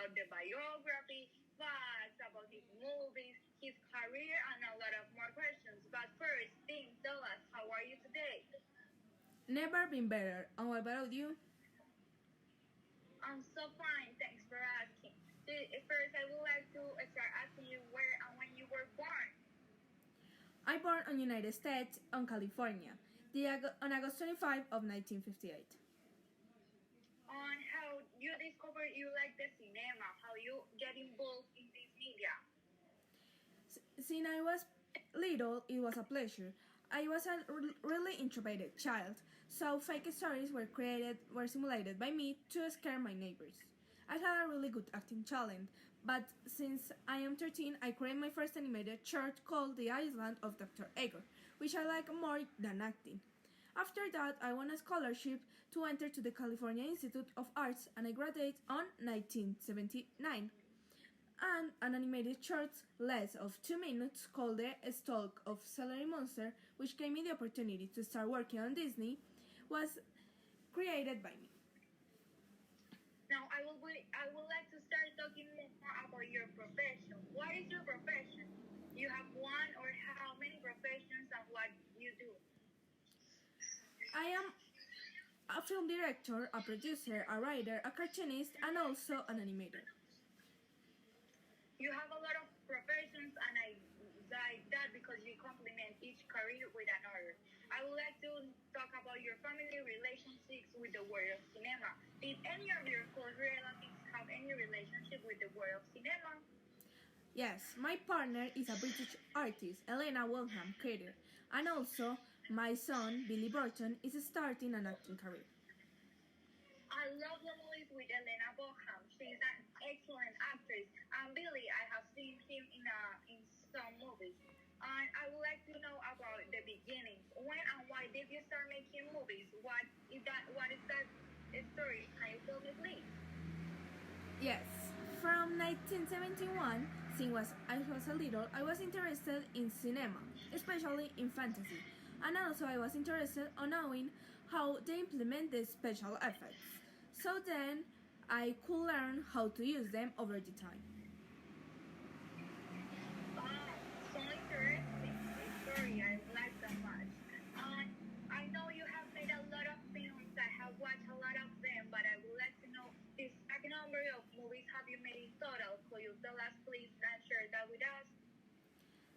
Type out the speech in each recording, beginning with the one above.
about the biography, facts about his movies, his career, and a lot of more questions. But first, Tim, tell us, how are you today? Never been better. And what about you? I'm so fine, thanks for asking. First, I would like to start asking you where and when you were born. I born in United States, on California, on August 25 of 1958. On how you discovered you like the cinema, how you get involved in this media. Since I was little, it was a pleasure. I was a really introverted child, so fake stories were simulated by me to scare my neighbors. I had a really good acting talent, but since I am 13, I created my first animated short called The Island of Dr. Egger, which I like more than acting. After that, I won a scholarship to enter to the California Institute of Arts, and I graduated on 1979. And an animated short less of 2 minutes called The Stalk of Celery Monster, which gave me the opportunity to start working on Disney, was created by me. Now, I would like to start talking more about your profession. What is your profession? You have one or how many professions and what you do? I am a film director, a producer, a writer, a cartoonist, and also an animator. You have a lot of professions, and I like that because you complement each career with another. I would like to talk about your family relationships with the world of cinema. Did any of your close relatives have any relationship with the world of cinema? Yes, my partner is a British artist, Elena Wilhelm Carter, and also my son, Billy Burton, is starting an acting career. I love the movies with Elena Bonham. She's an excellent actress. And Billy, I have seen him in some movies. And I would like to know about the beginnings. When and why did you start making movies? What is that story? Can you tell me, please? Yes, from 1971, since I was a little, I was interested in cinema, especially in fantasy. And also I was interested in knowing how they implement the special effects. So then I could learn how to use them over the time. So interesting story. I like that much. I know you have made a lot of films. I have watched a lot of them, but I would like to know the exact number of movies have you made in total. Could you tell us, please, and share that with us?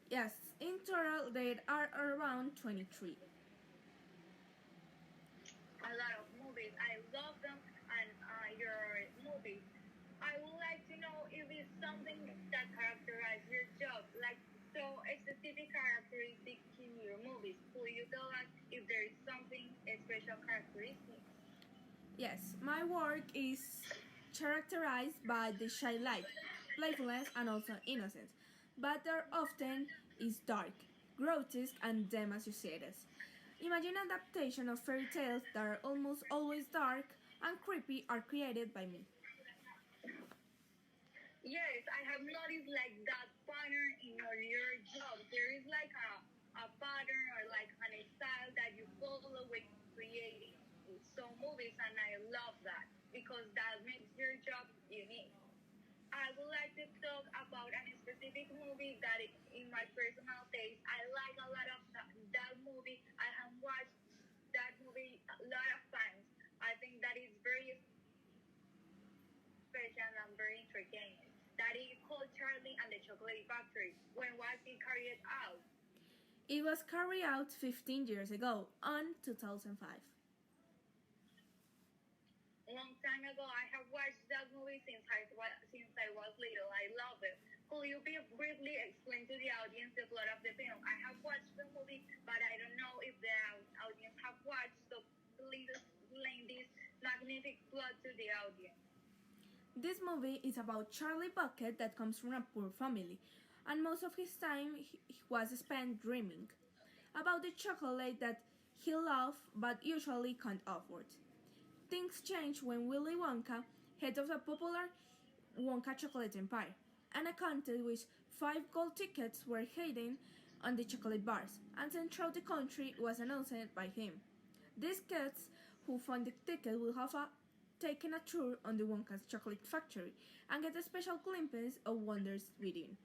Yes, in total there are around 23. A lot of movies. I love them and your movies. I would like to know if it's something that characterizes your job, like so a specific characteristic in your movies. Could you tell us if there is something, a special characteristic? Yes, my work is characterized by the childlike, playfulness, and also innocence, but there often is dark, grotesque, and them associated. Imagine an adaptation of fairy tales that are almost always dark and creepy are created by me. Yes, I have noticed like that pattern in your job. There is like a pattern or like an style that you follow with creating some movies, and I love that because that makes your job unique. I would like to talk about a specific movie that, in my personal taste, I like a lot of that movie. I have watched that movie a lot of times. I think that is very special and very entertaining. That is called Charlie and the Chocolate Factory. When was it carried out? It was carried out 15 years ago, on 2005. A long time ago, I have watched that movie since I was little. I love it. Could you briefly explain to the audience the plot of the film? I have watched the movie, but I don't know if the audience have watched. So please explain this magnificent plot to the audience. This movie is about Charlie Bucket that comes from a poor family, and most of his time he was spent dreaming about the chocolate that he loved but usually can't afford. Things change when Willy Wonka, head of the popular Wonka chocolate empire, and a contest with 5 gold tickets were hidden on the chocolate bars, and sent throughout the country was announced by him. These kids who find the ticket will have a taking a tour on the Wonka's chocolate factory and get a special glimpse of wonders within.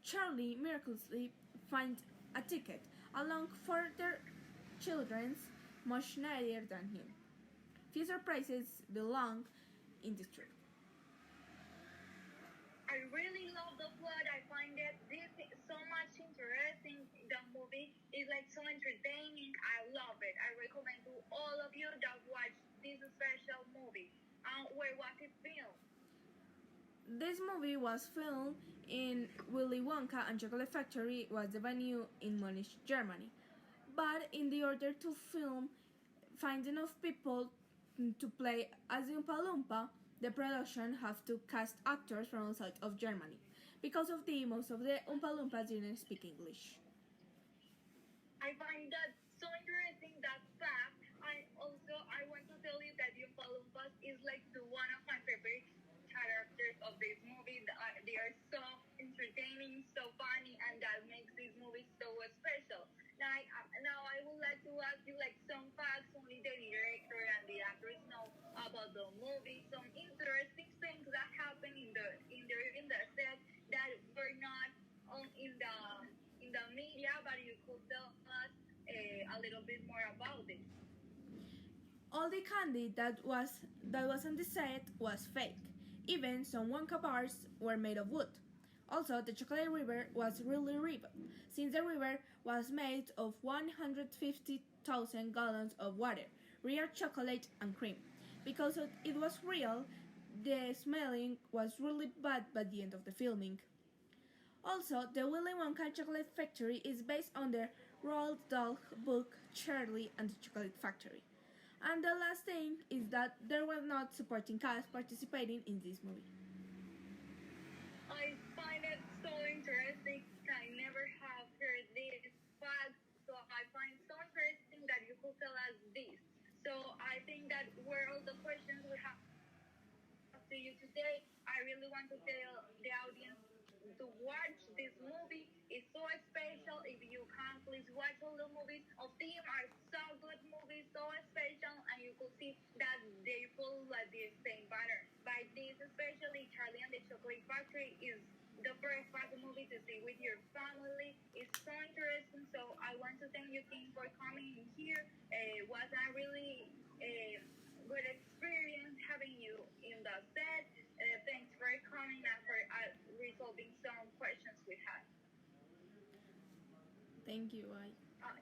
Charlie miraculously finds a ticket along for their children's much needier than him. Few surprises belong in this trip. I really love the plot. I find that this is so much interesting. The movie is like so entertaining. I love it. I recommend to all of you that watch this special movie. Where was it filmed? This movie was filmed in Willy Wonka and Chocolate Factory was the venue in Munich, Germany. But in the order to film, find enough people to play as the Oompa Loompa, the production have to cast actors from outside of Germany. Because of the most of the Oompa Loompas didn't speak English. I find that so interesting that fact. I want to tell you that the Oompa Loompas is like one of my favorite characters of this movie. They are so entertaining, so funny, and that makes this movie so special. Now I would like to ask you like some facts only the director and the actors know about the movie. Some interesting things that happen in the set that were not on in the media, but you could tell us a little bit more about it. All the candy that was on the set was fake. Even some Wonka bars were made of wood. Also, the chocolate river was really real, since the river was made of 150,000 gallons of water, real chocolate and cream. Because it was real, the smelling was really bad by the end of the filming. Also, the Willy Wonka Chocolate Factory is based on the Roald Dahl book Charlie and the Chocolate Factory. And the last thing is that there were not supporting cast participating in this movie. I find it so interesting. I never have heard this fact, so I find so interesting that you could tell us this. So I think that were all the questions we have to you today. I really want to tell the audience to watch this movie. It's so special. If you can, please watch all the movies of them are so good movies, so special, and you could see that they follow like the same pattern. By this, especially Charlie and the Chocolate Factory is the perfect movie to see with your family. It's so interesting. So I want to thank you, King, for coming in here. It was a really good experience having you in the set. Thanks for coming and for resolving some questions we had. Thank you. Bye. Uh,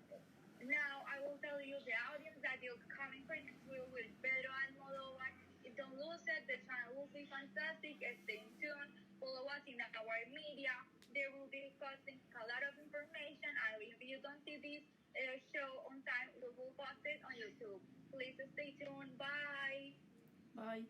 Now I will tell you the audience that you're coming for next week with Pedro and Moldova. Don't lose it. The channel will be fantastic. Stay tuned. Follow us in our media. They will be posting a lot of information. And if you don't see this show on time, we will post it on YouTube. Please stay tuned. Bye. Bye.